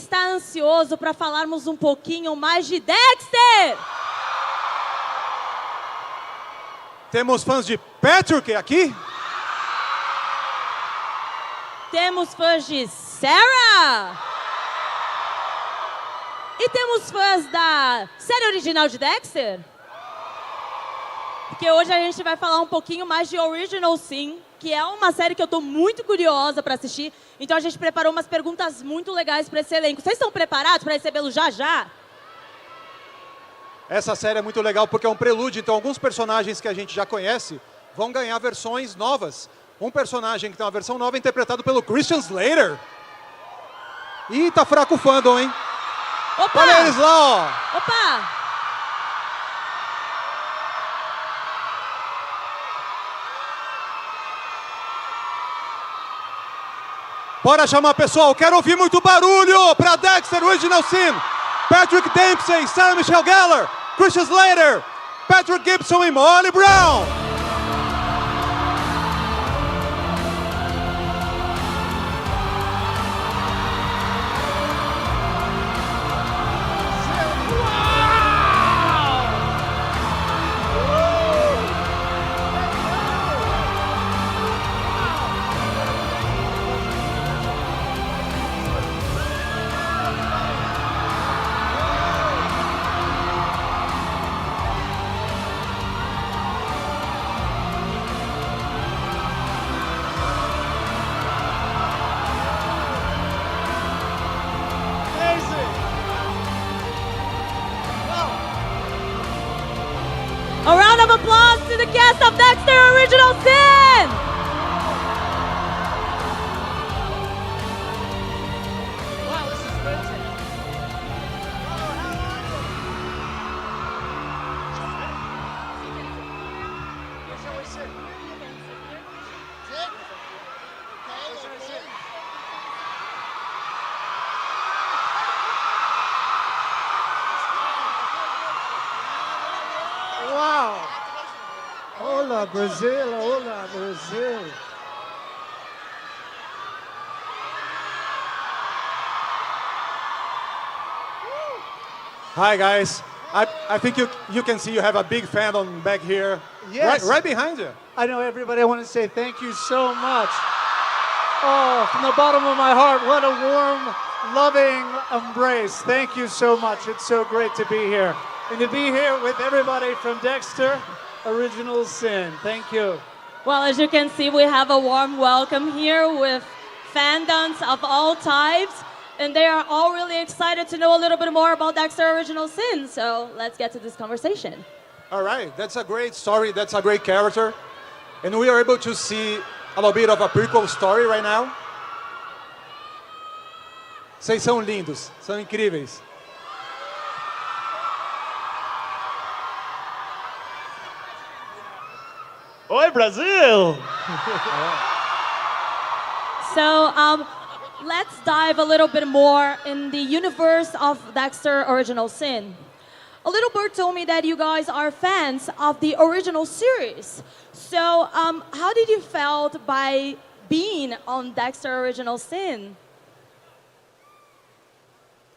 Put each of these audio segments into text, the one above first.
está ansioso para falarmos um pouquinho mais de Dexter? Temos fãs de Patrick aqui? Temos fãs de Sarah? E temos fãs da série original de Dexter? Porque hoje a gente vai falar um pouquinho mais de Original Sin, que é uma série que eu estou muito curiosa para assistir. Então a gente preparou umas perguntas muito legais para esse elenco. Vocês estão preparados para recebê-lo já já? Essa série é muito legal porque é um prelúdio, então alguns personagens que a gente já conhece vão ganhar versões novas. Um personagem que tem uma versão nova é interpretado pelo Christian Slater. Ih, tá fraco o fandom, hein? Opa! Olha eles lá, ó! Opa! Bora chamar pessoal, quero ouvir muito barulho para Dexter Original Sin. Patrick Dempsey, Sarah Michelle Gellar, Christian Slater, Patrick Gibson e Molly Brown. A round of applause to the cast of Dexter Original Sin! Wow, this is amazing. Where shall we sit? Sit? Okay. Wow. Hola, Brazil. Hola, Brazil. Hi guys, I think you can see you have a big fandom back here. Yes. Right behind you. I know everybody. I want to say thank you so much. Oh, from the bottom of my heart, what a warm, loving embrace. Thank you so much. It's so great to be here. And to be here with everybody from Dexter Original Sin. Thank you. Well, as you can see, we have a warm welcome here with fandoms of all types. And they are all really excited to know a little bit more about Dexter Original Sin. So let's get to this conversation. All right, that's a great story, that's a great character. And we are able to see a little bit of a prequel story right now. Vocês são lindos, são incríveis. Oi, Brasil! So let's dive a little bit more in the universe of Dexter Original Sin. A little bird told me that you guys are fans of the original series. So how did you felt by being on Dexter Original Sin?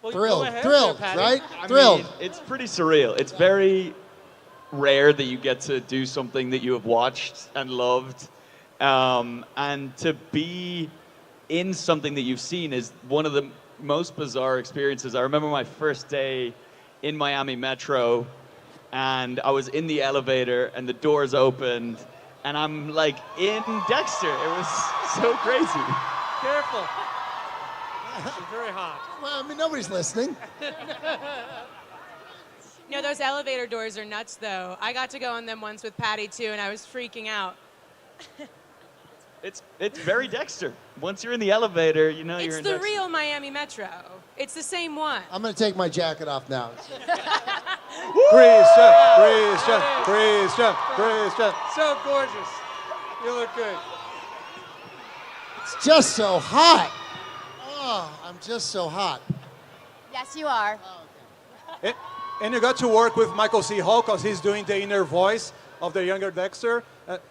Well, Thrilled, there, thrilled, Patty. right? I Thrilled. mean, it's pretty surreal. It's very rare that you get to do something that you have watched and loved. And to be in something that you've seen is one of the most bizarre experiences. I remember my first day in Miami Metro, and I was in the elevator, and the doors opened, and I'm like in Dexter. It was so crazy. Careful. It's very hot. Well, I mean, nobody's listening. No, those elevator doors are nuts, though. I got to go on them once with Patty, too, and I was freaking out. It's very Dexter. Once you're in the elevator, you know you're It's in the Dexter. real Miami Metro. It's the same one. I'm going to take my jacket off now. Christian. So gorgeous. You look good. It's just so hot. Oh, I'm just so hot. Yes, you are. And you got to work with Michael C. Hall because he's doing the inner voice of the younger Dexter.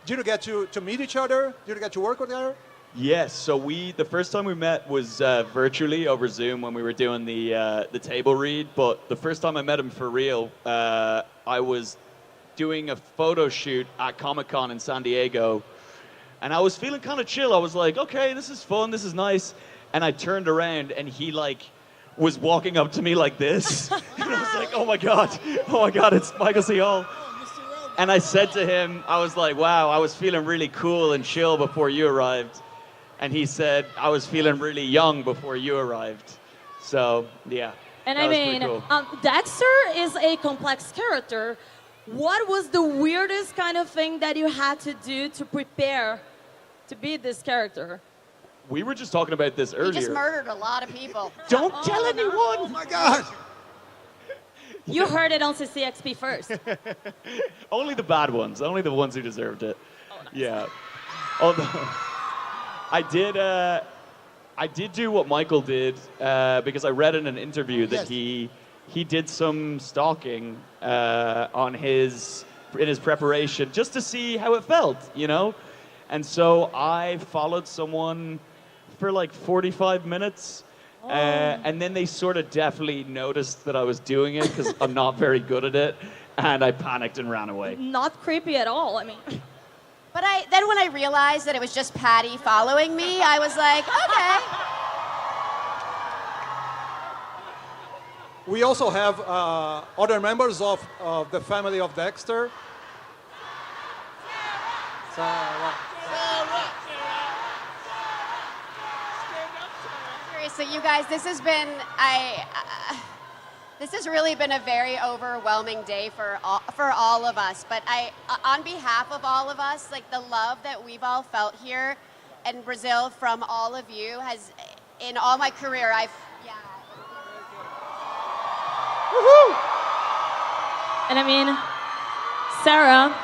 Did you get to meet each other? Did you get to work with her? Yes, so the first time we met was virtually over Zoom when we were doing the table read. But the first time I met him for real, I was doing a photo shoot at Comic-Con in San Diego, and I was feeling kind of chill. I was like, okay, this is fun, this is nice. And I turned around, and he like was walking up to me like this, and I was like, oh my god, it's Michael C. Hall. And I said to him, I was like, wow, I was feeling really cool and chill before you arrived. And he said, I was feeling really young before you arrived. So, yeah. And I mean, cool. Dexter is a complex character. What was the weirdest kind of thing that you had to do to prepare to be this character? We were just talking about this earlier. He just murdered a lot of people. Don't tell anyone! Oh my God! You heard it on CCXP first. Only the bad ones. Only the ones who deserved it. Oh, nice. Yeah. Although I did do what Michael did because I read in an interview that he did some stalking in his preparation just to see how it felt, you know. And so I followed someone for like 45 minutes. And then they sort of definitely noticed that I was doing it because I'm not very good at it, and I panicked and ran away. Not creepy at all. I mean, But then when I realized that it was just Patty following me, I was like, okay. We also have other members of the family of Dexter. Sarah. Seriously, you guys, this has really been a very overwhelming day for all of us. But on behalf of all of us, like the love that we've all felt here in Brazil from all of you has, in all my career, and I mean, Sarah,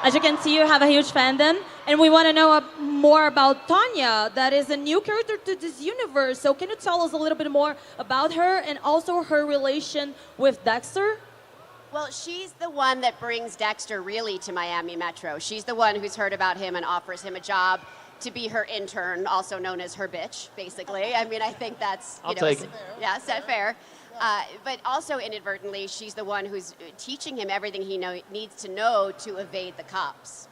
as you can see, you have a huge fandom, and we want to know more about Tanya. That is a new character to this universe. So can you tell us a little bit more about her and also her relation with Dexter? Well, she's the one that brings Dexter really to Miami Metro. She's the one who's heard about him and offers him a job to be her intern, also known as her bitch, basically. I mean, I think that's, I'll take it. Yeah, is that fair? But also inadvertently, she's the one who's teaching him everything he needs to know to evade the cops.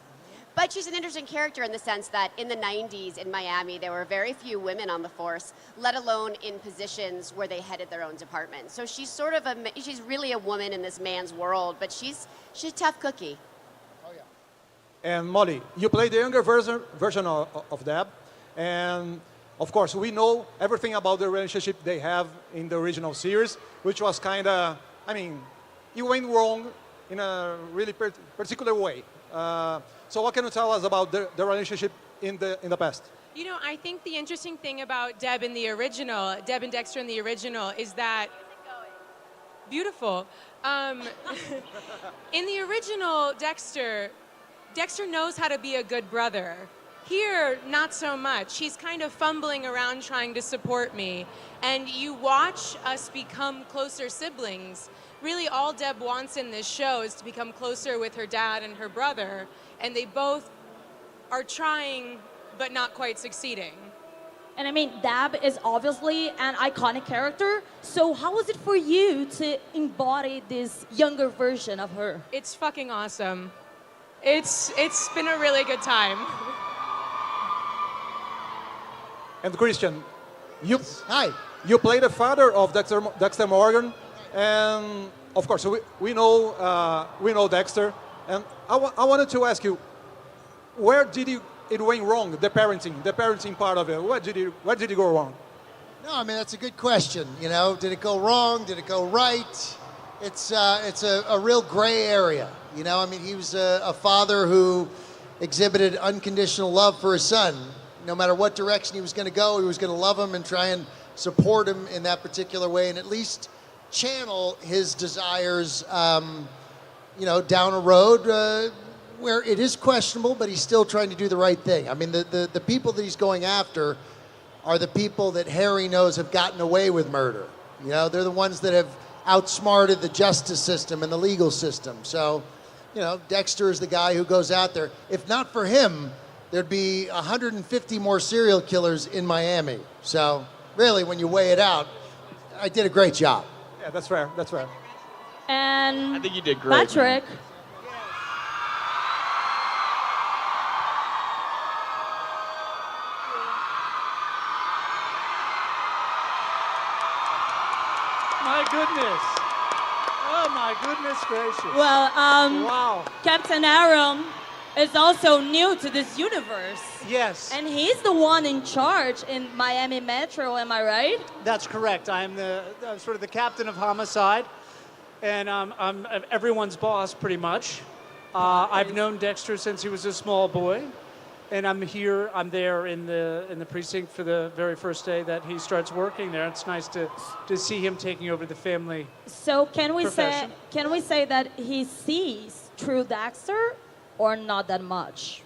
But she's an interesting character in the sense that in the 90s in Miami, there were very few women on the force, let alone in positions where they headed their own department. So she's sort of she's really a woman in this man's world, but she's a tough cookie. And Molly, you play the younger version of Deb, and of course we know everything about the relationship they have in the original series, which was kind of, I mean, it went wrong in a really particular way. So what can you tell us about the relationship in the past? You know, I think the interesting thing about Deb and Dexter in the original is that beautiful. In the original Dexter knows how to be a good brother. Here, not so much. He's kind of fumbling around trying to support me. And you watch us become closer siblings. Really, all Deb wants in this show is to become closer with her dad and her brother. And they both are trying, but not quite succeeding. And I mean, Dab is obviously an iconic character. So how was it for you to embody this younger version of her? It's fucking awesome. It's been a really good time. And Christian, you Hi. You play the father of Dexter Morgan, and of course we know Dexter. And I wanted to ask you, where did it went wrong? The parenting part of it. Where did it go wrong? No, I mean, that's a good question. You know, did it go wrong? Did it go right? It's a real gray area. You know, I mean, he was a father who exhibited unconditional love for his son. No matter what direction he was going to go, he was going to love him and try and support him in that particular way, and at least channel his desires, you know, down a road where it is questionable, but he's still trying to do the right thing. I mean, the people that he's going after are the people that Harry knows have gotten away with murder. You know, they're the ones that have outsmarted the justice system and the legal system. So, you know, Dexter is the guy who goes out there. If not for him, there'd be 150 more serial killers in Miami. So really, when you weigh it out, I did a great job. Yeah, that's fair. That's fair. And I think you did great, man. Patrick. My goodness. Oh my goodness gracious. Well, Wow. Captain Aaron is also new to this universe. Yes, And he's the one in charge in Miami Metro, am I right? that's correct. I'm sort of the captain of homicide, and I'm everyone's boss pretty much. I've known Dexter since he was a small boy, and I'm there in the precinct for the very first day that he starts working there. It's nice to see him taking over the family. So can we Profession. say that he sees through Dexter or not that much?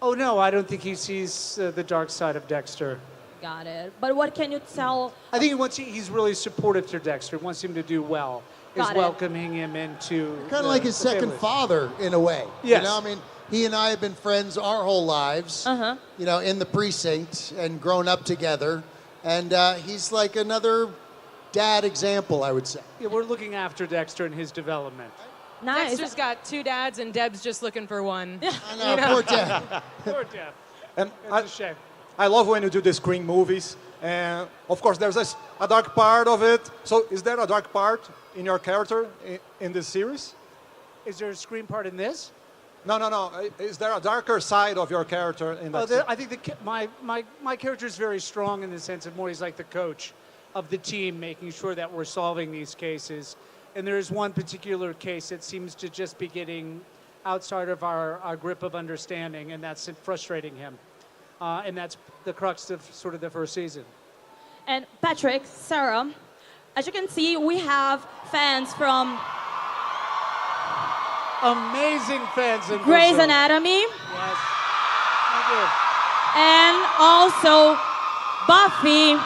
Oh no, I don't think he sees the dark side of Dexter. Got it. But what can you tell? I think he's really supportive to Dexter, wants him to do well, is Got it. welcoming him into Kind of like his second family. father in a way. Yes. You know, I mean, he and I have been friends our whole lives. Uh-huh. You know, in the precinct and grown up together, and he's like another dad example, I would say. Yeah, we're looking after Dexter and his development. Nice. Dexter's got 2 dads and Deb's just looking for one. I know, poor dad. Poor Deb. And It's a shame. I love when you do the screen movies. And of course, there's a dark part of it. So is there a dark part in your character in this series? Is there a screen part in this? No. Is there a darker side of your character in that? I think my character is very strong in the sense of more he's like the coach of the team, making sure that we're solving these cases. And there is one particular case that seems to just be getting outside of our grip of understanding, and that's frustrating him. And that's the crux of sort of the first season. And Patrick, Sarah, as you can see, we have fans from Amazing fans in Grey's Brazil. Anatomy Yes. Thank you. and also Buffy.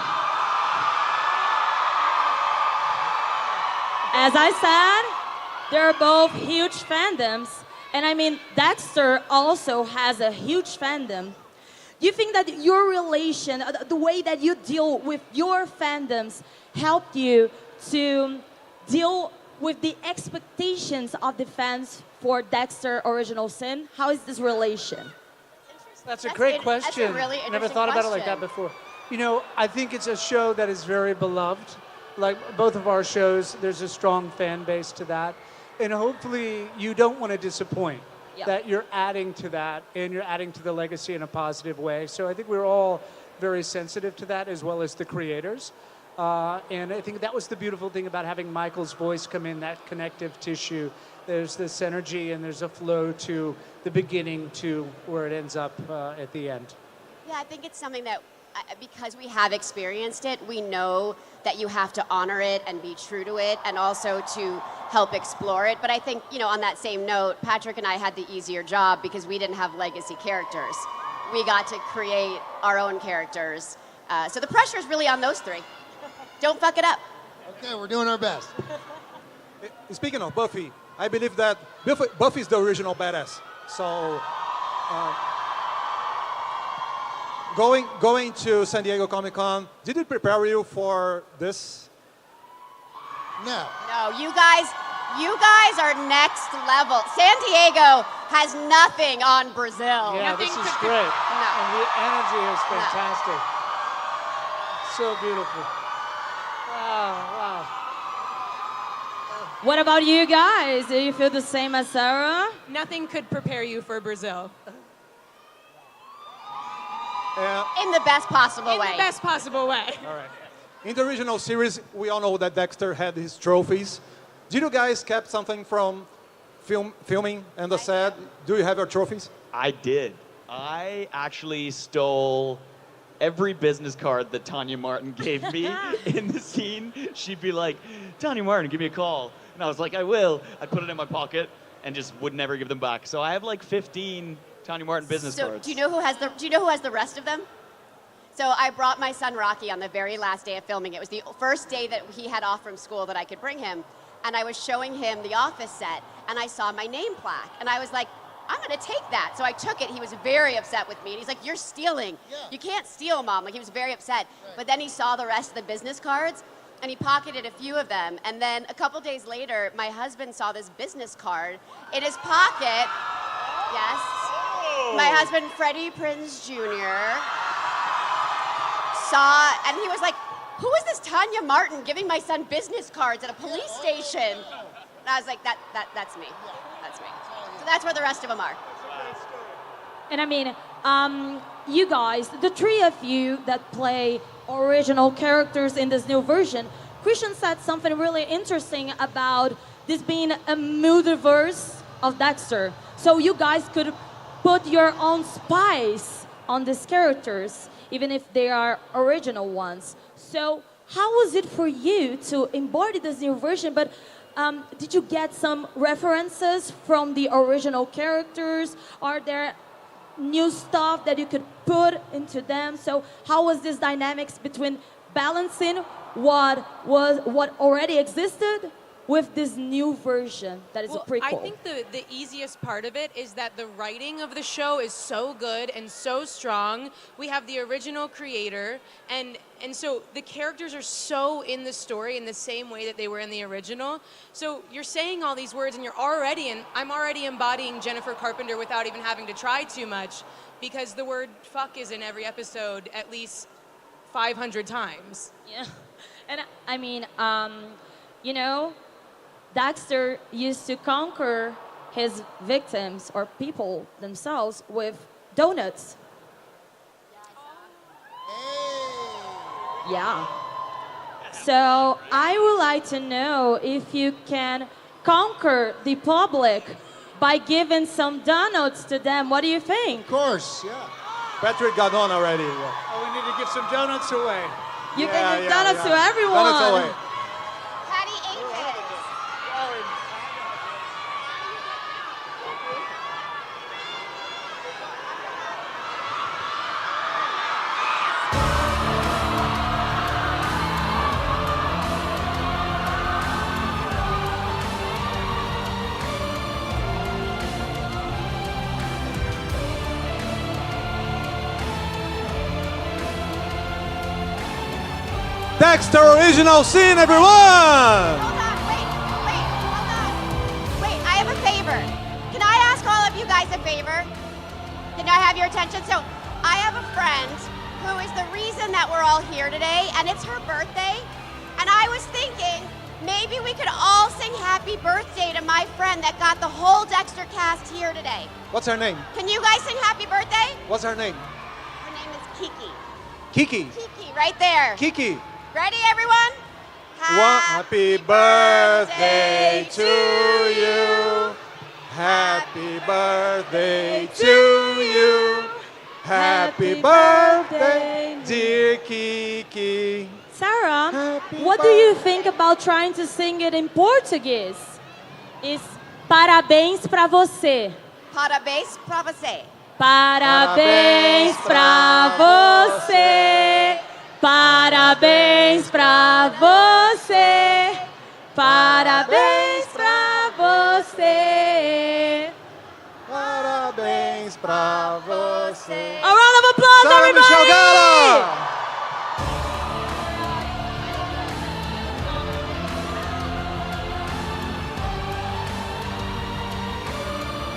As I said, they're both huge fandoms. And I mean, Dexter also has a huge fandom. Do you think that your relation, the way that you deal with your fandoms, helped you to deal with the expectations of the fans for Dexter Original Sin? How is this relation? That's a great question. That's a really Never interesting thought about it like that question. before. You know, I think it's a show that is very beloved. Like both of our shows, there's a strong fan base to that. And hopefully you don't want to disappoint. Yep. That you're adding to that and you're adding to the legacy in a positive way. So I think we're all very sensitive to that, as well as the creators. And I think that was the beautiful thing about having Michael's voice come in, that connective tissue. There's this energy and there's a flow to the beginning to where it ends up at the end. Yeah, I think it's something that, because we have experienced it, we know that you have to honor it and be true to it, and also to help explore it. But I think, you know, on that same note, Patrick and I had the easier job because we didn't have legacy characters. We got to create our own characters. So the pressure is really on those three. Don't fuck it up. Okay, we're doing our best. Speaking of Buffy, I believe that Buffy's the original badass. So going to San Diego Comic-Con, did it prepare you for this? No. No, you guys are next level. San Diego has nothing on Brazil. Yeah, Nothing this is to- great. No. And the energy is fantastic. So beautiful. Wow. What about you guys? Do you feel the same as Sarah? Nothing could prepare you for Brazil. In the best possible In way. the best possible way. All right. In the original series, we all know that Dexter had his trophies. Did you guys kept something from filming and the set? Do you have your trophies? I did. I actually stole every business card that Tanya Martin gave me in the scene. She'd be like, Tanya Martin, give me a call. And I was like, I will. I'd put it in my pocket and just would never give them back. So I have like 15 Tanya Martin business So cards. do you know who has the rest of them? So I brought my son Rocky on the very last day of filming. It was the first day that he had off from school that I could bring him. And I was showing him the office set, and I saw my name plaque. And I was like, I'm going to take that. So I took it. He was very upset with me. And he's like, you're stealing. Yeah. You can't steal, Mom. Like, he was very upset. Right. But then he saw the rest of the business cards, and he pocketed a few of them. And then a couple days later, my husband saw this business card in his pocket. Yes. My husband, Freddie Prinze Jr., saw, and he was like, who is this Tanya Martin giving my son business cards at a police station? And I was like, that's me. That's me. So that's where the rest of them are. And I mean, you guys, the three of you that play original characters in this new version, Christian said something really interesting about this being a multiverse of Dexter. So you guys could put your own spice on these characters, even if they are original ones. So how was it for you to embody this new version? But did you get some references from the original characters? Are there new stuff that you could put into them? So how was this dynamics between balancing what already existed with this new version that is a prequel? I think the easiest part of it is that the writing of the show is so good and so strong. We have the original creator, and so the characters are so in the story in the same way that they were in the original. So you're saying all these words, and I'm already embodying Jennifer Carpenter without even having to try too much, because the word fuck is in every episode at least 500 times. Yeah, and I mean, you know, Dexter used to conquer his victims or people themselves with donuts. Yeah. So I would like to know if you can conquer the public by giving some donuts to them. What do you think? Of course, yeah. Patrick got on already. Yeah. Oh, we need to give some donuts away. You Yeah, can give yeah, donuts yeah. to everyone. Donuts away. Patty ate it. Dexter original scene, everyone! Hold on, wait, hold on. Wait, I have a favor. Can I ask all of you guys a favor? Can I have your attention? So, I have a friend who is the reason that we're all here today, and it's her birthday. And I was thinking, maybe we could all sing happy birthday to my friend that got the whole Dexter cast here today. What's her name? Can you guys sing happy birthday? What's her name? Her name is Kiki. Kiki. Kiki, right there. Kiki. Ready, everyone? Happy birthday to you. Happy birthday to you. Happy birthday, dear Kiki. Sarah, Happy what do you think about trying to sing it in Portuguese? It's parabéns pra você. Parabéns pra você. Parabéns pra você. Parabéns pra você. Parabéns pra você. Parabéns pra você. A round of applause, Sarah everybody! Michelle Gellar!